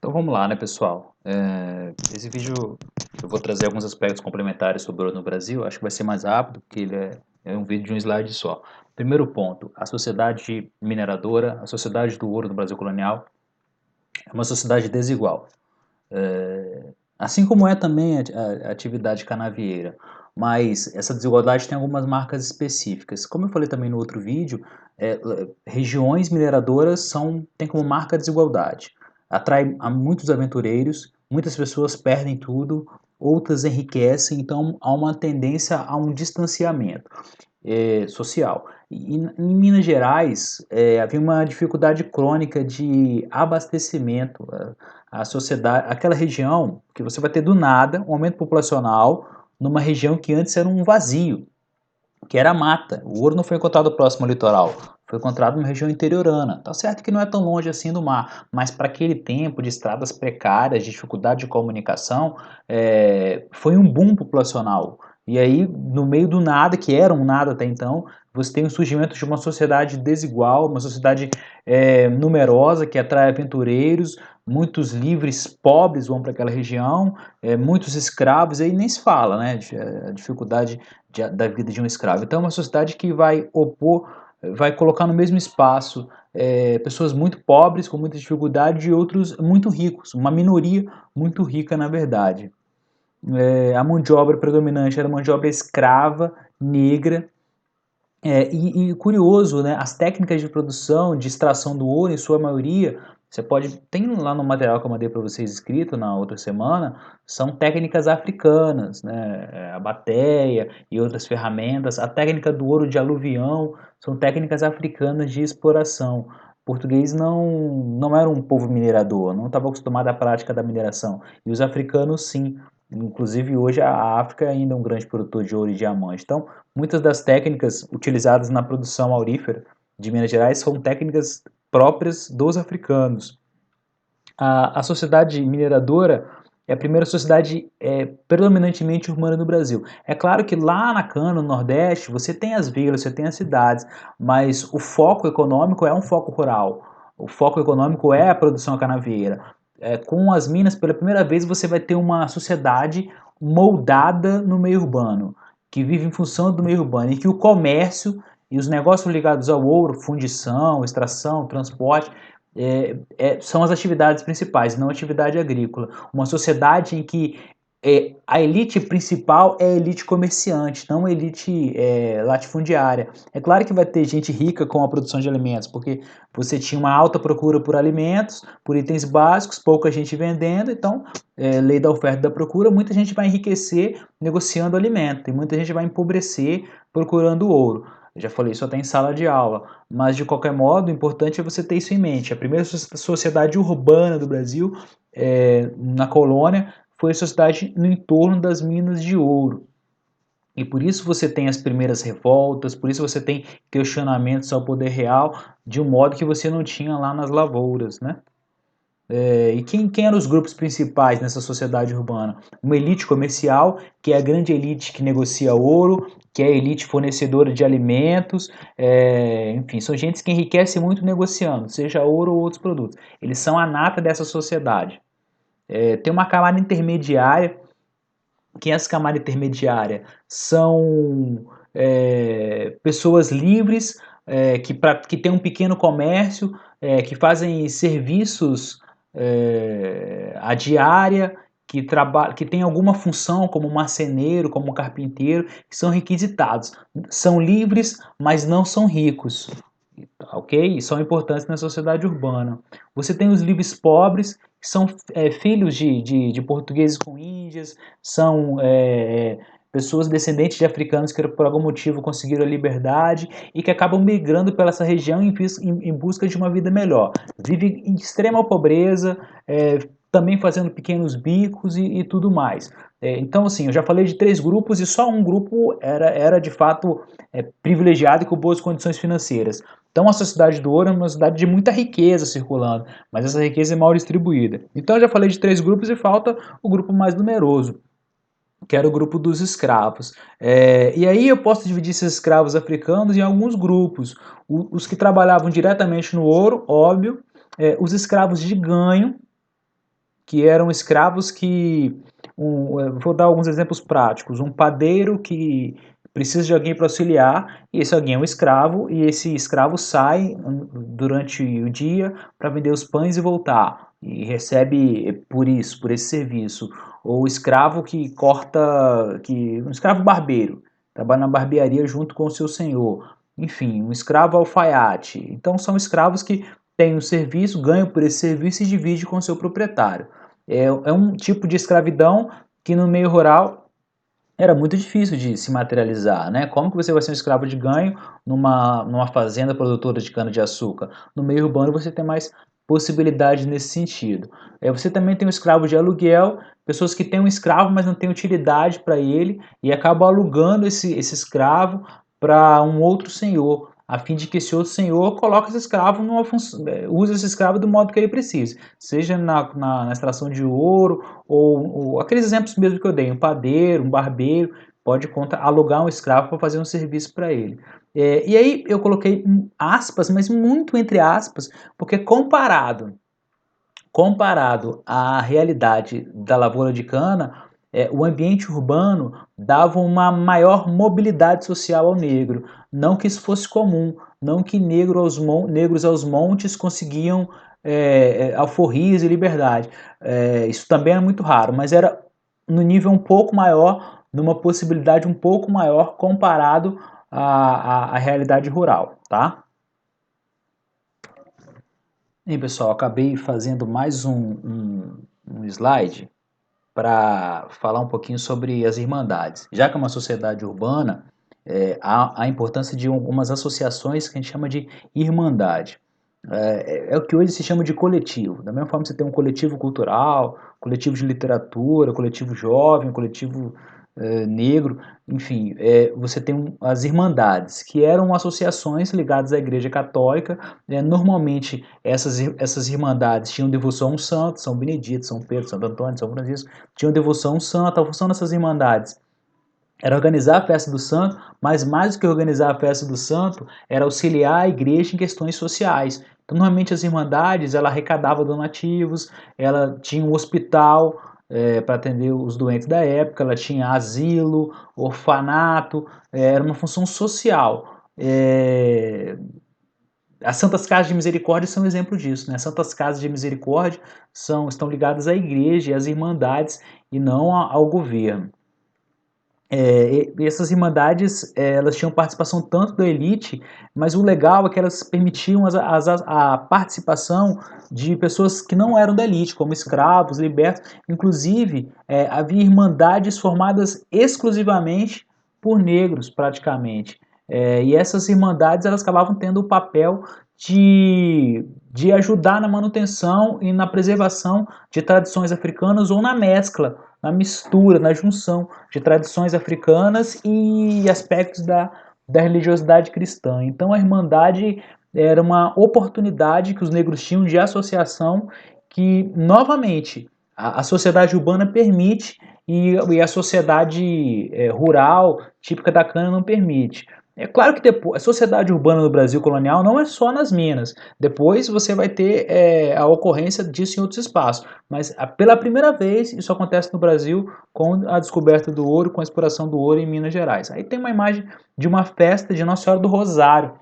Então vamos lá, né, pessoal? Esse vídeo eu vou trazer alguns aspectos complementares sobre o ouro no Brasil. Acho que vai ser mais rápido, porque ele é um vídeo de um slide só. Primeiro ponto, a sociedade mineradora, a sociedade do ouro no Brasil colonial, é uma sociedade desigual. Assim como é também a atividade canavieira. Mas essa desigualdade tem algumas marcas específicas. Como eu falei também no outro vídeo, regiões mineradoras têm como marca a desigualdade. Atrai a muitos aventureiros, muitas pessoas perdem tudo, outras enriquecem, então há uma tendência a um distanciamento social. E em Minas Gerais havia uma dificuldade crônica de abastecimento. A sociedade, aquela região que você vai ter do nada um aumento populacional numa região que antes era um vazio, que era mata. O ouro não foi encontrado próximo ao litoral, foi encontrado numa região interiorana. Tá certo que não é tão longe assim do mar, mas para aquele tempo de estradas precárias, de dificuldade de comunicação, foi um boom populacional. E aí, no meio do nada, que era um nada até então, você tem o surgimento de uma sociedade desigual, uma sociedade numerosa que atrai aventureiros, muitos livres pobres vão para aquela região, muitos escravos, aí nem se fala, né? A dificuldade da vida de um escravo. Então é uma sociedade que vai colocar no mesmo espaço pessoas muito pobres, com muita dificuldade, e outros muito ricos, uma minoria muito rica na verdade. A mão de obra predominante era mão de obra escrava, negra, e curioso, né, as técnicas de produção, de extração do ouro, em sua maioria, tem lá no material que eu mandei para vocês escrito na outra semana, são técnicas africanas, né, a bateia e outras ferramentas, a técnica do ouro de aluvião, são técnicas africanas de exploração. O português não era um povo minerador, não estava acostumado à prática da mineração, e os africanos sim. Inclusive hoje a África é ainda um grande produtor de ouro e diamante. Então, muitas das técnicas utilizadas na produção aurífera de Minas Gerais são técnicas próprias dos africanos. A sociedade mineradora é a primeira sociedade predominantemente urbana no Brasil. É claro que lá na cana, no Nordeste, você tem as vilas, você tem as cidades, mas o foco econômico é um foco rural. O foco econômico é a produção canavieira. Com as minas, pela primeira vez, você vai ter uma sociedade moldada no meio urbano, que vive em função do meio urbano, e que o comércio e os negócios ligados ao ouro, fundição, extração, transporte, são as atividades principais, não a atividade agrícola. Uma sociedade em que a elite principal é a elite comerciante, não a elite latifundiária. É claro que vai ter gente rica com a produção de alimentos, porque você tinha uma alta procura por alimentos, por itens básicos, pouca gente vendendo, então, lei da oferta e da procura, muita gente vai enriquecer negociando alimento, e muita gente vai empobrecer procurando ouro. Eu já falei isso até em sala de aula, mas de qualquer modo, o importante é você ter isso em mente. A primeira sociedade urbana do Brasil, na colônia, foi a sociedade no entorno das minas de ouro. E por isso você tem as primeiras revoltas, por isso você tem questionamentos ao poder real, de um modo que você não tinha lá nas lavouras, né? E quem eram os grupos principais nessa sociedade urbana? Uma elite comercial, que é a grande elite que negocia ouro, que é a elite fornecedora de alimentos, enfim, são gente que enriquece muito negociando, seja ouro ou outros produtos. Eles são a nata dessa sociedade. Tem uma camada intermediária. Quem é essa camada intermediária? São pessoas livres, que têm um pequeno comércio, que fazem serviços a diária, que tem alguma função como marceneiro, como carpinteiro, que são requisitados. São livres, mas não são ricos. Ok? E são importantes na sociedade urbana. Você tem os livres pobres, que são filhos de portugueses com índias, são pessoas descendentes de africanos que por algum motivo conseguiram a liberdade e que acabam migrando pela essa região em busca de uma vida melhor. Vivem em extrema pobreza, também fazendo pequenos bicos e tudo mais. Então, assim, eu já falei de 3 grupos e só um grupo era de fato privilegiado e com boas condições financeiras. Então a sociedade do ouro é uma sociedade de muita riqueza circulando, mas essa riqueza é mal distribuída. Então eu já falei de 3 grupos e falta o grupo mais numeroso, que era o grupo dos escravos. E aí eu posso dividir esses escravos africanos em alguns grupos. Os que trabalhavam diretamente no ouro, óbvio, os escravos de ganho, que eram escravos que... vou dar alguns exemplos práticos. Um padeiro que precisa de alguém para auxiliar, e esse alguém é um escravo, e esse escravo sai durante o dia para vender os pães e voltar, e recebe por isso, por esse serviço. Ou o escravo que corta, um escravo barbeiro, trabalha na barbearia junto com o seu senhor. Enfim, um escravo alfaiate. Então são escravos que têm um serviço, ganham por esse serviço e dividem com o seu proprietário. É um tipo de escravidão que no meio rural era muito difícil de se materializar, né? Como que você vai ser um escravo de ganho numa fazenda produtora de cana-de-açúcar? No meio urbano você tem mais possibilidade nesse sentido. Você também tem um escravo de aluguel, pessoas que têm um escravo, mas não têm utilidade para ele e acabam alugando esse escravo para um outro senhor, a fim de que esse outro senhor coloque esse escravo use esse escravo do modo que ele precise, seja na extração de ouro, ou aqueles exemplos mesmo que eu dei, um padeiro, um barbeiro, pode alugar um escravo para fazer um serviço para ele. E aí eu coloquei aspas, mas muito entre aspas, porque comparado à realidade da lavoura de cana, o ambiente urbano dava uma maior mobilidade social ao negro. Não que isso fosse comum, não que negros aos montes conseguiam alforrias e liberdade. Isso também era muito raro, mas era no nível um pouco maior, numa possibilidade um pouco maior comparado à realidade rural, tá? E pessoal, acabei fazendo mais um slide para falar um pouquinho sobre as irmandades. Já que é uma sociedade urbana, há a importância de algumas associações que a gente chama de irmandade. É o que hoje se chama de coletivo. Da mesma forma que você tem um coletivo cultural, coletivo de literatura, coletivo jovem, coletivo negro, enfim, você tem as irmandades, que eram associações ligadas à Igreja Católica. Normalmente, essas irmandades tinham devoção a um santo, São Benedito, São Pedro, Santo Antônio, São Francisco, tinham devoção a um santo. A função dessas irmandades era organizar a festa do santo, mas mais do que organizar a festa do santo, era auxiliar a igreja em questões sociais. Então, normalmente as irmandades, ela arrecadava donativos, ela tinha um hospital para atender os doentes da época, ela tinha asilo, orfanato, era uma função social. As Santas Casas de Misericórdia são um exemplo disso, né? As Santas Casas de Misericórdia estão ligadas à igreja e às irmandades e não ao governo. Essas irmandades, elas tinham participação tanto da elite, mas o legal é que elas permitiam a participação de pessoas que não eram da elite, como escravos, libertos. Inclusive, havia irmandades formadas exclusivamente por negros, praticamente. E essas irmandades, elas acabavam tendo o papel de ajudar na manutenção e na preservação de tradições africanas ou na mistura, na junção de tradições africanas e aspectos da religiosidade cristã. Então a Irmandade era uma oportunidade que os negros tinham de associação que, novamente, a sociedade urbana permite e a sociedade rural, típica da cana, não permite. É claro que depois, a sociedade urbana no Brasil colonial não é só nas minas. Depois você vai ter a ocorrência disso em outros espaços. Mas pela primeira vez isso acontece no Brasil com a descoberta do ouro, com a exploração do ouro em Minas Gerais. Aí tem uma imagem de uma festa de Nossa Senhora do Rosário.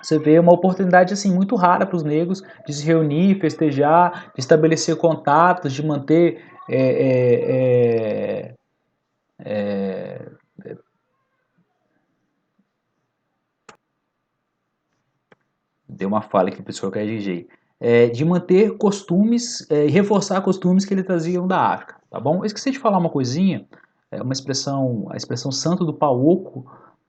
Você vê uma oportunidade assim muito rara para os negros de se reunir, festejar, de estabelecer contatos, de manter deu uma falha aqui, pessoal, que é RG. De manter costumes e reforçar costumes que ele traziam da África, tá bom? Eu esqueci de falar uma coisinha, a expressão santo do pau oco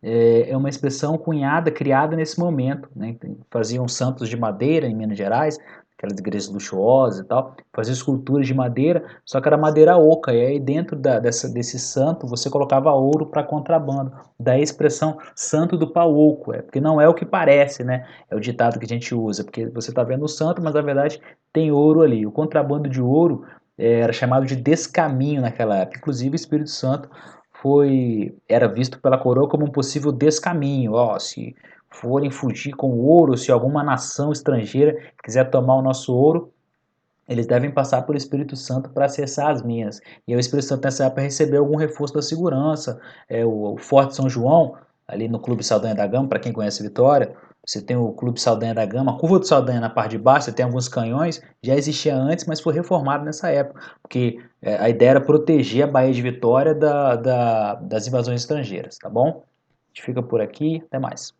é uma expressão cunhada, criada nesse momento, né? Faziam santos de madeira em Minas Gerais, aquelas igrejas luxuosas e tal, faziam esculturas de madeira, só que era madeira oca, e aí dentro desse santo você colocava ouro para contrabando, daí a expressão santo do pau oco, porque não é o que parece, né? É o ditado que a gente usa, porque você está vendo o santo, mas na verdade tem ouro ali. O contrabando de ouro era chamado de descaminho naquela época. Inclusive o Espírito Santo era visto pela coroa como um possível descaminho. Se forem fugir com ouro, se alguma nação estrangeira quiser tomar o nosso ouro, eles devem passar pelo Espírito Santo para acessar as minas. E aí o Espírito Santo nessa época recebeu algum reforço da segurança. O Forte São João, ali no Clube Saldanha da Gama, para quem conhece Vitória, você tem o Clube Saldanha da Gama, a curva do Saldanha na parte de baixo, você tem alguns canhões, já existia antes, mas foi reformado nessa época, porque a ideia era proteger a Baía de Vitória das invasões estrangeiras, tá bom? A gente fica por aqui, até mais.